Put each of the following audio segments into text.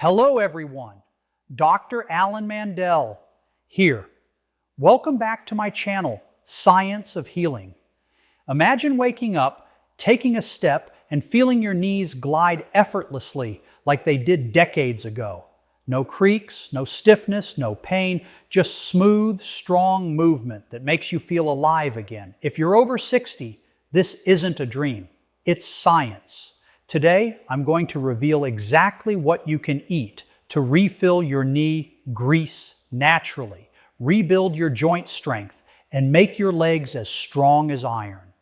Hello everyone, Dr. Alan Mandell here. Welcome back to my channel, Science of Healing. Imagine waking up, taking a step, and feeling your knees glide effortlessly like they did decades ago. No creaks, no stiffness, no pain, just smooth, strong movement that makes you feel alive again. If you're over 60, this isn't a dream, it's science. Today, I'm going to reveal exactly what you can eat to refill your knee grease naturally, rebuild your joint strength, and make your legs as strong as iron.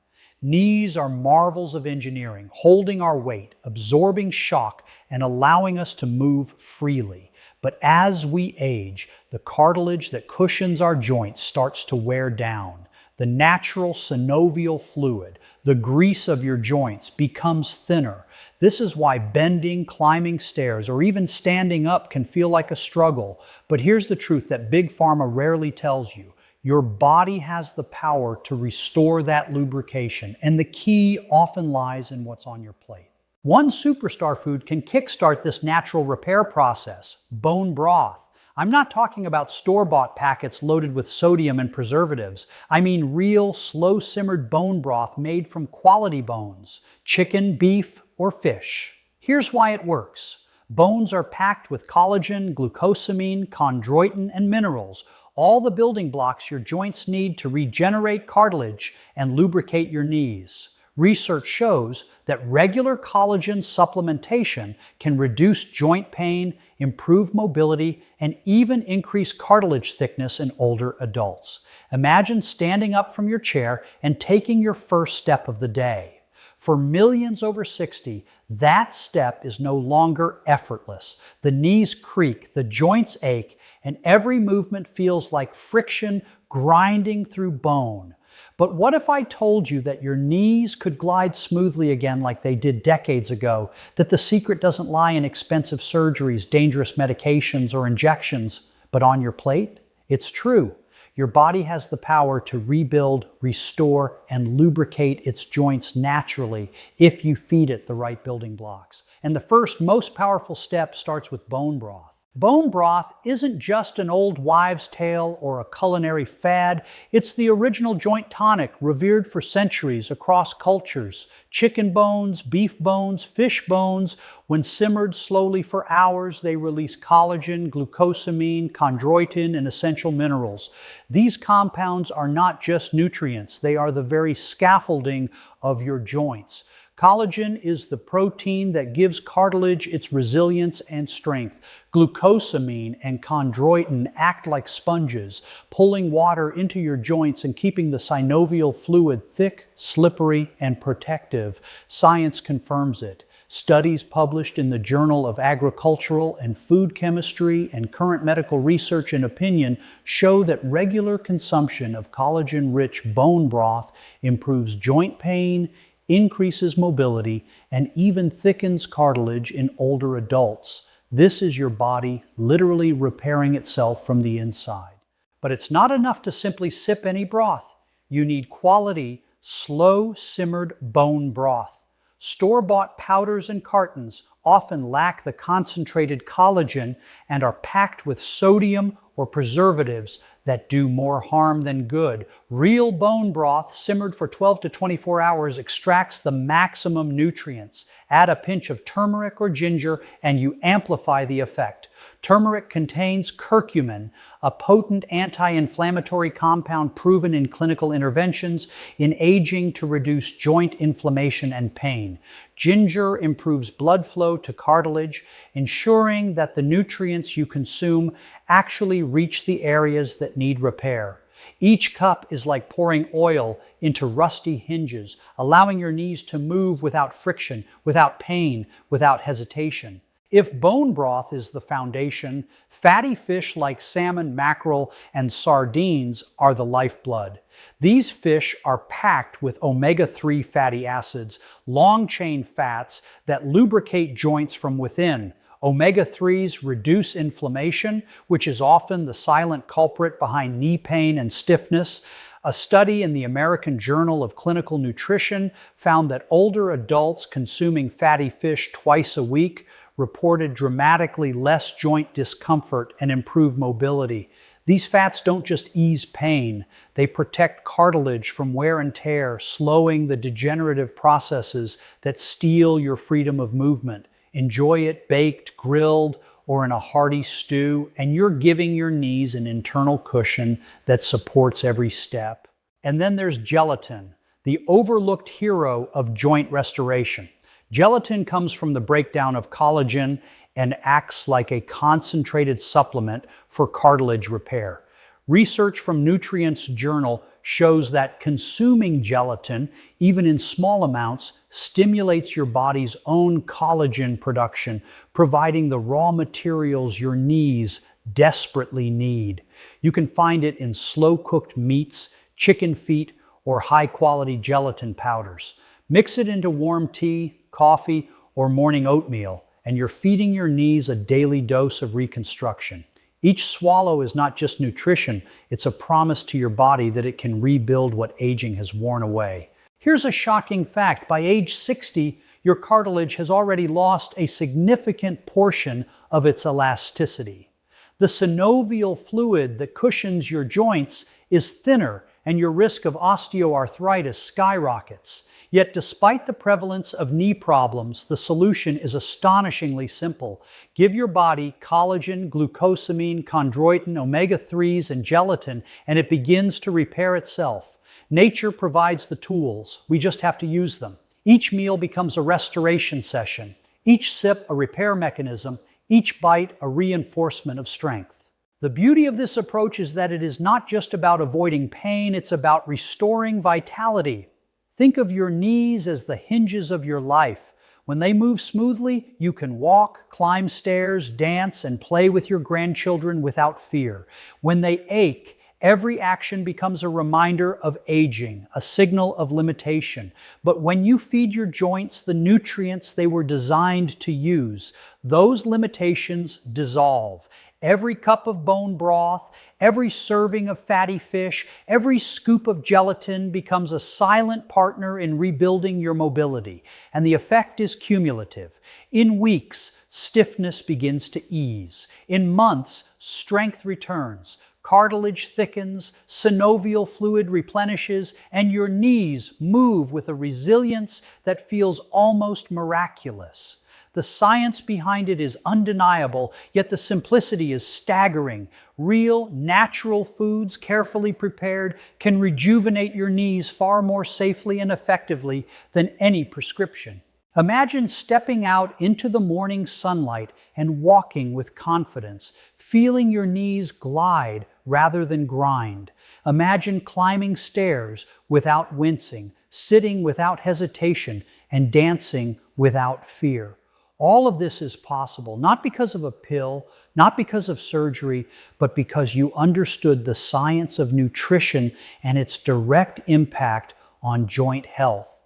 Knees are marvels of engineering, holding our weight, absorbing shock, and allowing us to move freely. But as we age, the cartilage that cushions our joints starts to wear down. The natural synovial fluid, the grease of your joints, becomes thinner. This is why bending, climbing stairs, or even standing up can feel like a struggle. But here's the truth that Big Pharma rarely tells you. Your body has the power to restore that lubrication, and the key often lies in what's on your plate. One superstar food can kickstart this natural repair process: bone broth. I'm not talking about store-bought packets loaded with sodium and preservatives. I mean real, slow-simmered bone broth made from quality bones, chicken, beef, or fish. Here's why it works. Bones are packed with collagen, glucosamine, chondroitin, and minerals, all the building blocks your joints need to regenerate cartilage and lubricate your knees. Research shows that regular collagen supplementation can reduce joint pain, improve mobility, and even increase cartilage thickness in older adults. Imagine standing up from your chair and taking your first step of the day. For millions over 60, that step is no longer effortless. The knees creak, the joints ache, and every movement feels like friction grinding through bone. But what if I told you that your knees could glide smoothly again like they did decades ago, that the secret doesn't lie in expensive surgeries, dangerous medications, or injections, but on your plate? It's true. Your body has the power to rebuild, restore, and lubricate its joints naturally if you feed it the right building blocks. And the first, most powerful step starts with bone broth. Bone broth isn't just an old wives' tale or a culinary fad. It's the original joint tonic revered for centuries across cultures. Chicken bones, beef bones, fish bones, when simmered slowly for hours, they release collagen, glucosamine, chondroitin, and essential minerals. These compounds are not just nutrients. They are the very scaffolding of your joints. Collagen is the protein that gives cartilage its resilience and strength. Glucosamine and chondroitin act like sponges, pulling water into your joints and keeping the synovial fluid thick, slippery, and protective. Science confirms it. Studies published in the Journal of Agricultural and Food Chemistry and Current Medical Research and Opinion show that regular consumption of collagen-rich bone broth improves joint pain, increases mobility, and even thickens cartilage in older adults. This is your body literally repairing itself from the inside. But it's not enough to simply sip any broth. You need quality, slow-simmered bone broth. Store-bought powders and cartons often lack the concentrated collagen and are packed with sodium or preservatives that do more harm than good. Real bone broth simmered for 12 to 24 hours extracts the maximum nutrients. Add a pinch of turmeric or ginger and you amplify the effect. Turmeric contains curcumin, a potent anti-inflammatory compound proven in clinical interventions in aging to reduce joint inflammation and pain. Ginger improves blood flow to cartilage, ensuring that the nutrients you consume actually reach the areas that need repair. Each cup is like pouring oil into rusty hinges, allowing your knees to move without friction, without pain, without hesitation. If bone broth is the foundation, fatty fish like salmon, mackerel, and sardines are the lifeblood. These fish are packed with omega-3 fatty acids, long-chain fats that lubricate joints from within. Omega-3s reduce inflammation, which is often the silent culprit behind knee pain and stiffness. A study in the American Journal of Clinical Nutrition found that older adults consuming fatty fish twice a week reported dramatically less joint discomfort and improved mobility. These fats don't just ease pain, they protect cartilage from wear and tear, slowing the degenerative processes that steal your freedom of movement. Enjoy it baked, grilled, or in a hearty stew, and you're giving your knees an internal cushion that supports every step. And then there's gelatin, the overlooked hero of joint restoration. Gelatin comes from the breakdown of collagen and acts like a concentrated supplement for cartilage repair. Research from Nutrients Journal shows that consuming gelatin, even in small amounts, stimulates your body's own collagen production, providing the raw materials your knees desperately need. You can find it in slow-cooked meats, chicken feet, or high-quality gelatin powders. Mix it into warm tea, coffee, or morning oatmeal, and you're feeding your knees a daily dose of reconstruction. Each swallow is not just nutrition, it's a promise to your body that it can rebuild what aging has worn away. Here's a shocking fact. By age 60, your cartilage has already lost a significant portion of its elasticity. The synovial fluid that cushions your joints is thinner, and your risk of osteoarthritis skyrockets. Yet despite the prevalence of knee problems, the solution is astonishingly simple. Give your body collagen, glucosamine, chondroitin, omega-3s, and gelatin, and it begins to repair itself. Nature provides the tools. We just have to use them. Each meal becomes a restoration session. Each sip a repair mechanism. Each bite a reinforcement of strength. The beauty of this approach is that it is not just about avoiding pain, it's about restoring vitality. Think of your knees as the hinges of your life. When they move smoothly, you can walk, climb stairs, dance, and play with your grandchildren without fear. When they ache, every action becomes a reminder of aging, a signal of limitation. But when you feed your joints the nutrients they were designed to use, those limitations dissolve. Every cup of bone broth, every serving of fatty fish, every scoop of gelatin becomes a silent partner in rebuilding your mobility, and the effect is cumulative. In weeks, stiffness begins to ease. In months, strength returns. Cartilage thickens, synovial fluid replenishes, and your knees move with a resilience that feels almost miraculous. The science behind it is undeniable, yet the simplicity is staggering. Real, natural foods, carefully prepared, can rejuvenate your knees far more safely and effectively than any prescription. Imagine stepping out into the morning sunlight and walking with confidence, feeling your knees glide rather than grind. Imagine climbing stairs without wincing, sitting without hesitation, and dancing without fear. All of this is possible, not because of a pill, not because of surgery, but because you understood the science of nutrition and its direct impact on joint health.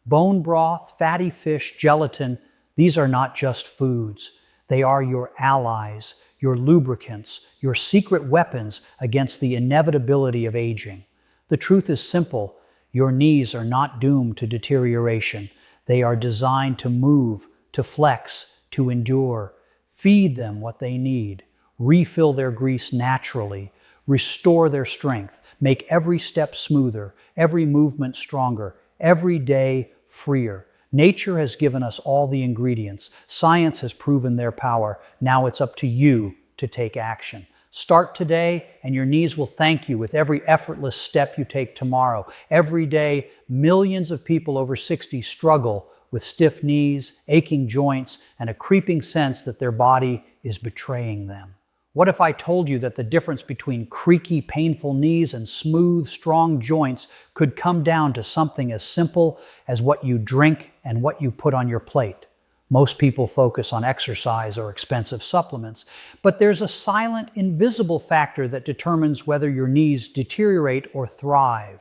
Bone broth, fatty fish, gelatin, these are not just foods. They are your allies, your lubricants, your secret weapons against the inevitability of aging. The truth is simple. Your knees are not doomed to deterioration. They are designed to move, to flex, to endure. Feed them what they need. Refill their grease naturally. Restore their strength. Make every step smoother, every movement stronger, every day freer. Nature has given us all the ingredients. Science has proven their power. Now it's up to you to take action. Start today, and your knees will thank you with every effortless step you take tomorrow. Every day, millions of people over 60 struggle with stiff knees, aching joints, and a creeping sense that their body is betraying them. What if I told you that the difference between creaky, painful knees and smooth, strong joints could come down to something as simple as what you drink and what you put on your plate? Most people focus on exercise or expensive supplements, but there's a silent, invisible factor that determines whether your knees deteriorate or thrive: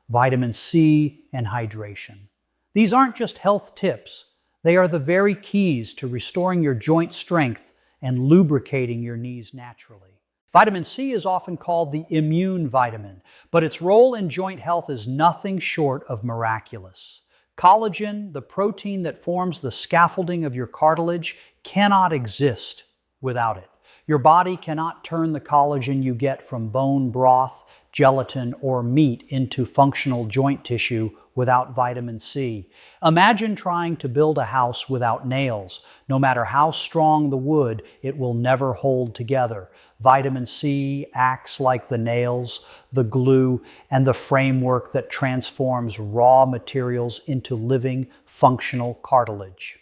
vitamin C and hydration. These aren't just health tips. They are the very keys to restoring your joint strength and lubricating your knees naturally. Vitamin C is often called the immune vitamin, but its role in joint health is nothing short of miraculous. Collagen, the protein that forms the scaffolding of your cartilage, cannot exist without it. Your body cannot turn the collagen you get from bone broth, gelatin, or meat into functional joint tissue without vitamin C. Imagine trying to build a house without nails. No matter how strong the wood, it will never hold together. Vitamin C acts like the nails, the glue, and the framework that transforms raw materials into living, functional cartilage.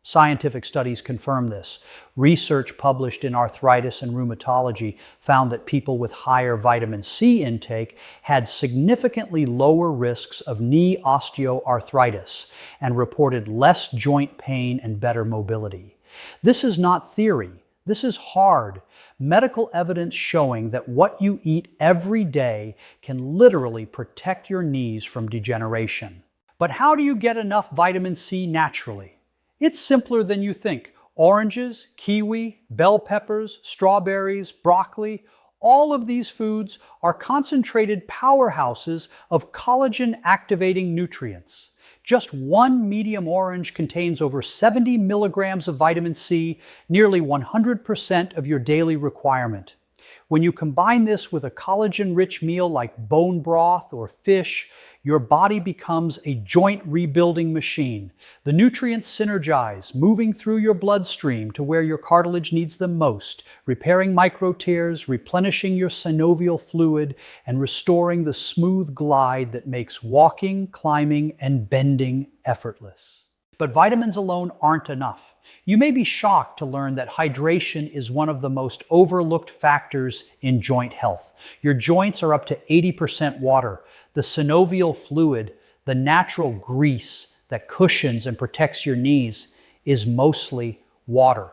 Scientific studies confirm this. Research published in Arthritis and Rheumatology found that people with higher vitamin C intake had significantly lower risks of knee osteoarthritis and reported less joint pain and better mobility. This is not theory. This is hard. Medical evidence showing that what you eat every day can literally protect your knees from degeneration. But how do you get enough vitamin C naturally? It's simpler than you think. Oranges, kiwi, bell peppers, strawberries, broccoli, all of these foods are concentrated powerhouses of collagen-activating nutrients. Just one medium orange contains over 70 milligrams of vitamin C, nearly 100% of your daily requirement. When you combine this with a collagen-rich meal like bone broth or fish, your body becomes a joint rebuilding machine. The nutrients synergize, moving through your bloodstream to where your cartilage needs them most, repairing micro tears, replenishing your synovial fluid, and restoring the smooth glide that makes walking, climbing, and bending effortless. But vitamins alone aren't enough. You may be shocked to learn that hydration is one of the most overlooked factors in joint health. Your joints are up to 80% water. The synovial fluid, the natural grease that cushions and protects your knees, is mostly water.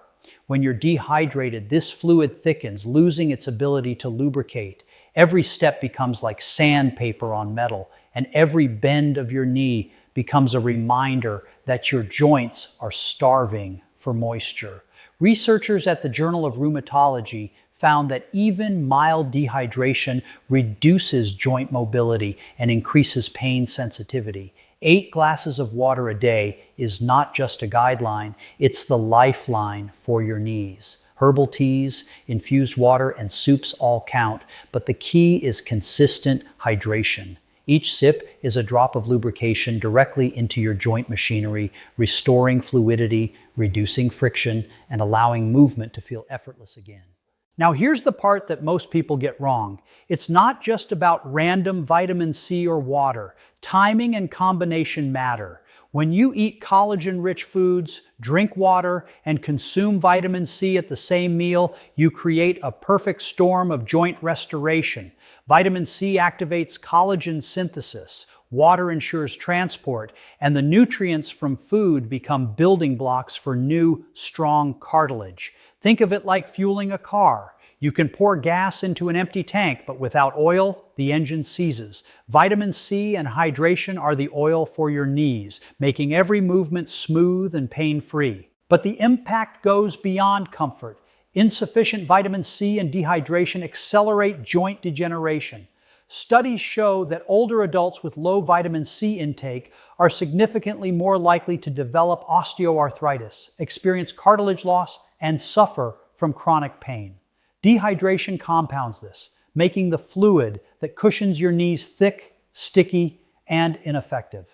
When you're dehydrated, this fluid thickens, losing its ability to lubricate. Every step becomes like sandpaper on metal, and every bend of your knee becomes a reminder that your joints are starving for moisture. Researchers at the Journal of Rheumatology found that even mild dehydration reduces joint mobility and increases pain sensitivity. 8 glasses of water a day is not just a guideline, it's the lifeline for your knees. Herbal teas, infused water, and soups all count, but the key is consistent hydration. Each sip is a drop of lubrication directly into your joint machinery, restoring fluidity, reducing friction, and allowing movement to feel effortless again. Now here's the part that most people get wrong. It's not just about random vitamin C or water. Timing and combination matter. When you eat collagen-rich foods, drink water, and consume vitamin C at the same meal, you create a perfect storm of joint restoration. Vitamin C activates collagen synthesis. Water ensures transport, and the nutrients from food become building blocks for new, strong cartilage. Think of it like fueling a car. You can pour gas into an empty tank, but without oil, the engine seizes. Vitamin C and hydration are the oil for your knees, making every movement smooth and pain-free. But the impact goes beyond comfort. Insufficient vitamin C and dehydration accelerate joint degeneration. Studies show that older adults with low vitamin C intake are significantly more likely to develop osteoarthritis, experience cartilage loss, and suffer from chronic pain. Dehydration compounds this, making the fluid that cushions your knees thick, sticky, and ineffective.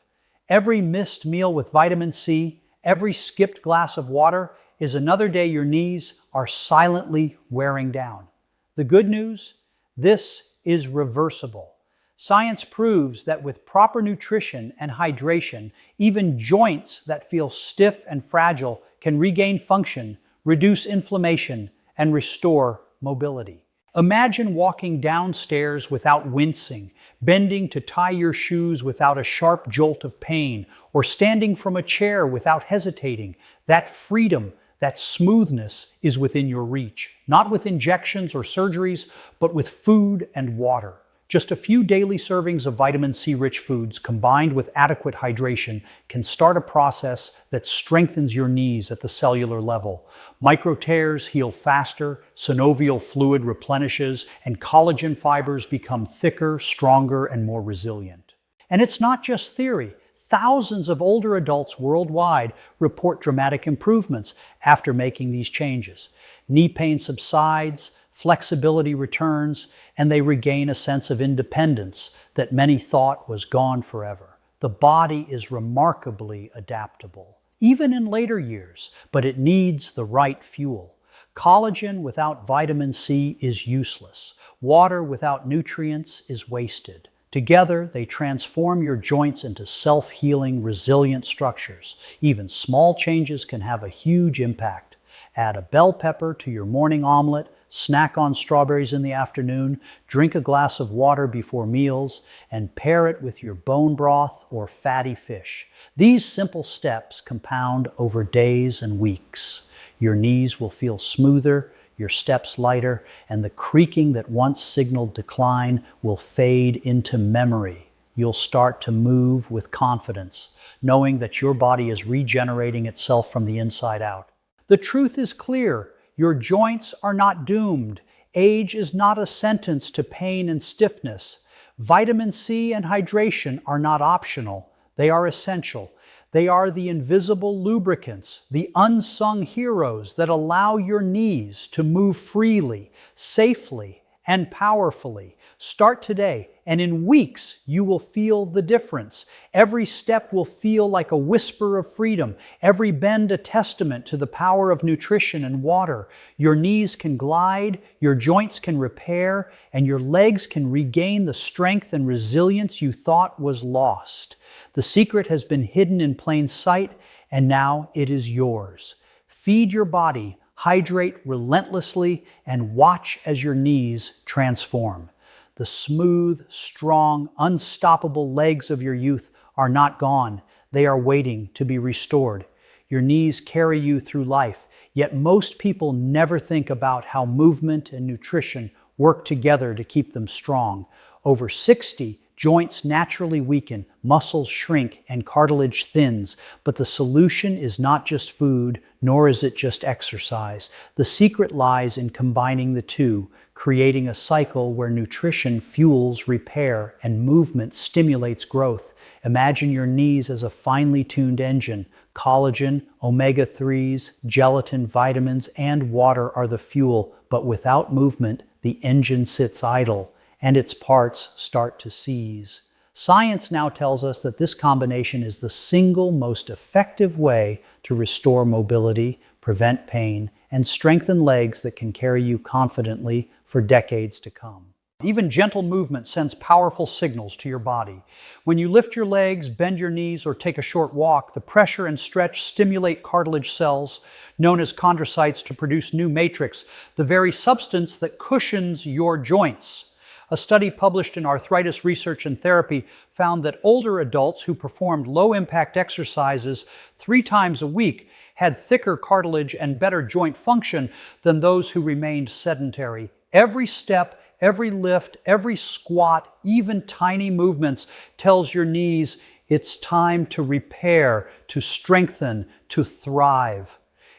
Every missed meal with vitamin C, every skipped glass of water is another day your knees are silently wearing down. The good news? This is reversible. Science proves that with proper nutrition and hydration, even joints that feel stiff and fragile can regain function, reduce inflammation, and restore mobility. Imagine walking downstairs without wincing, bending to tie your shoes without a sharp jolt of pain, or standing from a chair without hesitating. That freedom, that smoothness is within your reach, not with injections or surgeries, but with food and water. Just a few daily servings of vitamin C-rich foods combined with adequate hydration can start a process that strengthens your knees at the cellular level. Micro tears heal faster, synovial fluid replenishes, and collagen fibers become thicker, stronger, and more resilient. And it's not just theory. thousands of older adults worldwide report dramatic improvements after making these changes. Knee pain subsides, flexibility returns, and they regain a sense of independence that many thought was gone forever. The body is remarkably adaptable, even in later years, but it needs the right fuel. Collagen without vitamin C is useless. Water without nutrients is wasted. Together, they transform your joints into self-healing, resilient structures. Even small changes can have a huge impact. Add a bell pepper to your morning omelet, snack on strawberries in the afternoon, drink a glass of water before meals, and pair it with your bone broth or fatty fish. These simple steps compound over days and weeks. Your knees will feel smoother, your steps lighter, and the creaking that once signaled decline will fade into memory. You'll start to move with confidence, knowing that your body is regenerating itself from the inside out. The truth is clear. Your joints are not doomed. Age is not a sentence to pain and stiffness. Vitamin C and hydration are not optional. They are essential. They are the invisible lubricants, the unsung heroes that allow your knees to move freely, safely, and powerfully. Start today, and in weeks you will feel the difference. Every step will feel like a whisper of freedom, every bend a testament to the power of nutrition and water. Your knees can glide, your joints can repair, and your legs can regain the strength and resilience you thought was lost. The secret has been hidden in plain sight, and now it is yours. Feed your body, hydrate relentlessly, and watch as your knees transform. The smooth, strong, unstoppable legs of your youth are not gone. They are waiting to be restored. Your knees carry you through life, yet most people never think about how movement and nutrition work together to keep them strong. Over 60, joints naturally weaken, muscles shrink, and cartilage thins. But the solution is not just food, nor is it just exercise. The secret lies in combining the two, creating a cycle where nutrition fuels repair and movement stimulates growth. Imagine your knees as a finely tuned engine. Collagen, omega-3s, gelatin, vitamins, and water are the fuel, but without movement, the engine sits idle, and its parts start to seize. Science now tells us that this combination is the single most effective way to restore mobility, prevent pain, and strengthen legs that can carry you confidently for decades to come. Even gentle movement sends powerful signals to your body. When you lift your legs, bend your knees, or take a short walk, the pressure and stretch stimulate cartilage cells, known as chondrocytes, to produce new matrix, the very substance that cushions your joints. A study published in Arthritis Research and Therapy found that older adults who performed low-impact exercises 3 times a week had thicker cartilage and better joint function than those who remained sedentary. Every step, every lift, every squat, even tiny movements tells your knees it's time to repair, to strengthen, to thrive.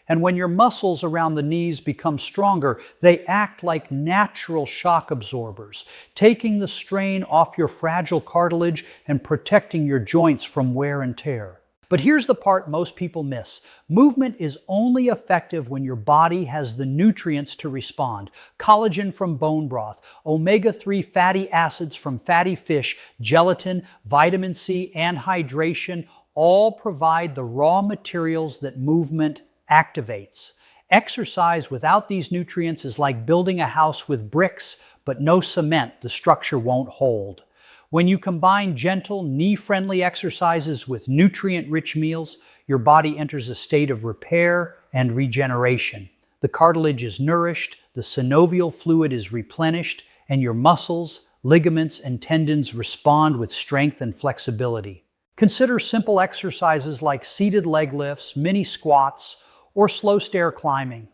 And when your muscles around the knees become stronger, they act like natural shock absorbers, taking the strain off your fragile cartilage and protecting your joints from wear and tear. But here's the part most people miss. Movement is only effective when your body has the nutrients to respond. Collagen from bone broth, omega-3 fatty acids from fatty fish, gelatin, vitamin C, and hydration all provide the raw materials that movement activates. Exercise without these nutrients is like building a house with bricks, but no cement. The structure won't hold. When you combine gentle, knee-friendly exercises with nutrient-rich meals, your body enters a state of repair and regeneration. The cartilage is nourished, the synovial fluid is replenished, and your muscles, ligaments, and tendons respond with strength and flexibility. Consider simple exercises like seated leg lifts, mini squats, or slow stair climbing.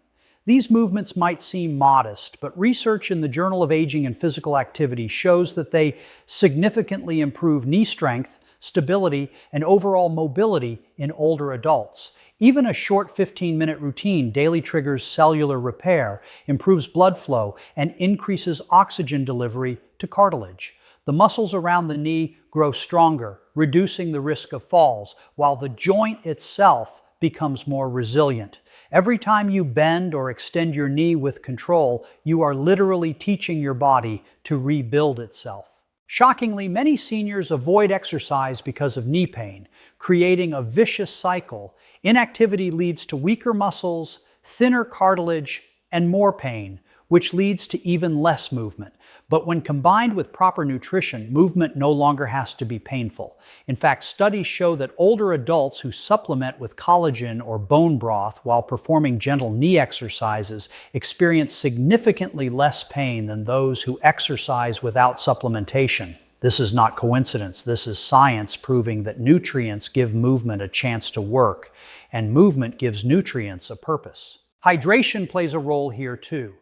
These movements might seem modest, but research in the Journal of Aging and Physical Activity shows that they significantly improve knee strength, stability, and overall mobility in older adults. Even a short 15-minute routine daily triggers cellular repair, improves blood flow, and increases oxygen delivery to cartilage. The muscles around the knee grow stronger, reducing the risk of falls, while the joint itself becomes more resilient. Every time you bend or extend your knee with control, you are literally teaching your body to rebuild itself. Shockingly, many seniors avoid exercise because of knee pain, creating a vicious cycle. Inactivity leads to weaker muscles, thinner cartilage, and more pain, which leads to even less movement. But when combined with proper nutrition, movement no longer has to be painful. In fact, studies show that older adults who supplement with collagen or bone broth while performing gentle knee exercises experience significantly less pain than those who exercise without supplementation. This is not coincidence. This is science proving that nutrients give movement a chance to work, and movement gives nutrients a purpose. Hydration plays a role here too.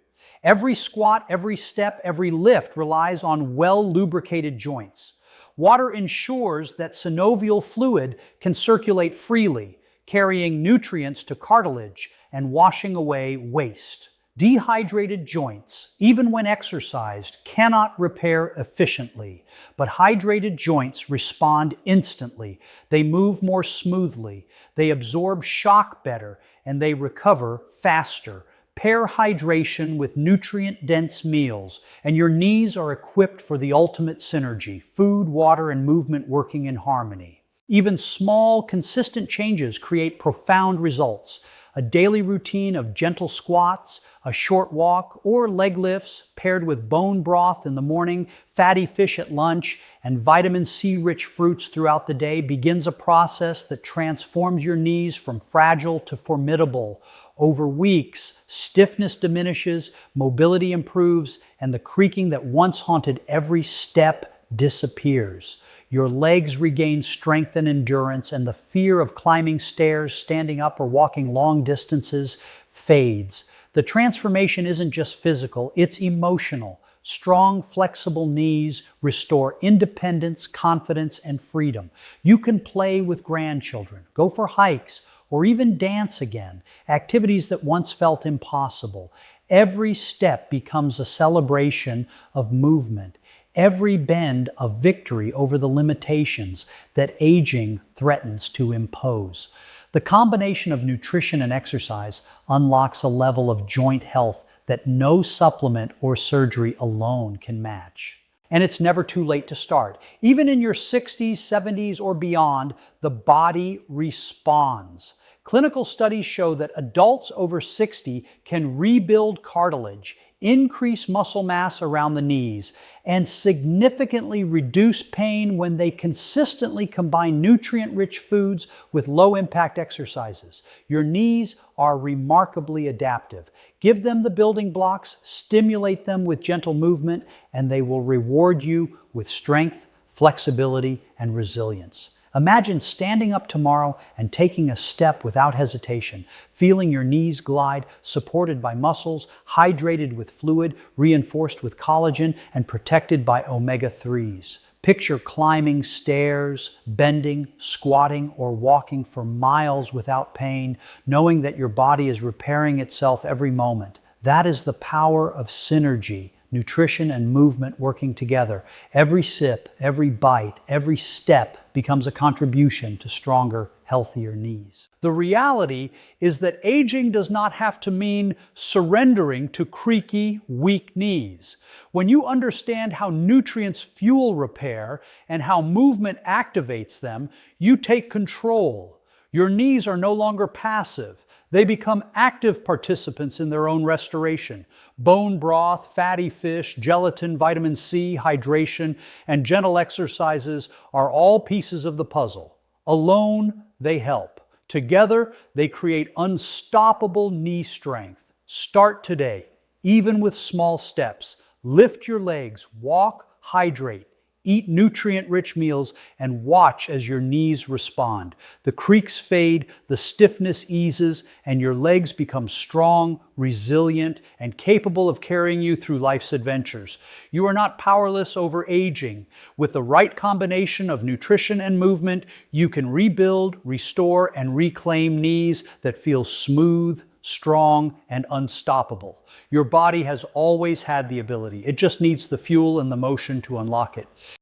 Every squat, every step, every lift relies on well-lubricated joints. Water ensures that synovial fluid can circulate freely, carrying nutrients to cartilage and washing away waste. Dehydrated joints, even when exercised, cannot repair efficiently, but hydrated joints respond instantly. They move more smoothly, they absorb shock better, and they recover faster. Pair hydration with nutrient-dense meals, and your knees are equipped for the ultimate synergy: food, water, and movement working in harmony. Even small, consistent changes create profound results. A daily routine of gentle squats, a short walk, or leg lifts paired with bone broth in the morning, fatty fish at lunch, and vitamin C-rich fruits throughout the day begins a process that transforms your knees from fragile to formidable. Over weeks, stiffness diminishes, mobility improves, and the creaking that once haunted every step disappears. Your legs regain strength and endurance, and the fear of climbing stairs, standing up, or walking long distances fades. The transformation isn't just physical, it's emotional. Strong, flexible knees restore independence, confidence, and freedom. You can play with grandchildren, go for hikes, or even dance again, activities that once felt impossible. Every step becomes a celebration of movement. Every bend a victory over the limitations that aging threatens to impose. The combination of nutrition and exercise unlocks a level of joint health that no supplement or surgery alone can match. And it's never too late to start. Even in your 60s, 70s, or beyond, the body responds. Clinical studies show that adults over 60 can rebuild cartilage, increase muscle mass around the knees, and significantly reduce pain when they consistently combine nutrient-rich foods with low-impact exercises. Your knees are remarkably adaptive. Give them the building blocks, stimulate them with gentle movement, and they will reward you with strength, flexibility, and resilience. Imagine standing up tomorrow and taking a step without hesitation, feeling your knees glide, supported by muscles, hydrated with fluid, reinforced with collagen, and protected by omega-3s. Picture climbing stairs, bending, squatting, or walking for miles without pain, knowing that your body is repairing itself every moment. That is the power of synergy. Nutrition and movement working together. Every sip, every bite, every step becomes a contribution to stronger, healthier knees. The reality is that aging does not have to mean surrendering to creaky, weak knees. When you understand how nutrients fuel repair and how movement activates them, you take control. Your knees are no longer passive. They become active participants in their own restoration. Bone broth, fatty fish, gelatin, vitamin C, hydration, and gentle exercises are all pieces of the puzzle. Alone, they help. Together, they create unstoppable knee strength. Start today, even with small steps. Lift your legs, walk, hydrate. Eat nutrient-rich meals and watch as your knees respond. The creaks fade, the stiffness eases, and your legs become strong, resilient, and capable of carrying you through life's adventures. You are not powerless over aging. With the right combination of nutrition and movement, you can rebuild, restore, and reclaim knees that feel smooth, strong, and unstoppable. Your body has always had the ability. It just needs the fuel and the motion to unlock it.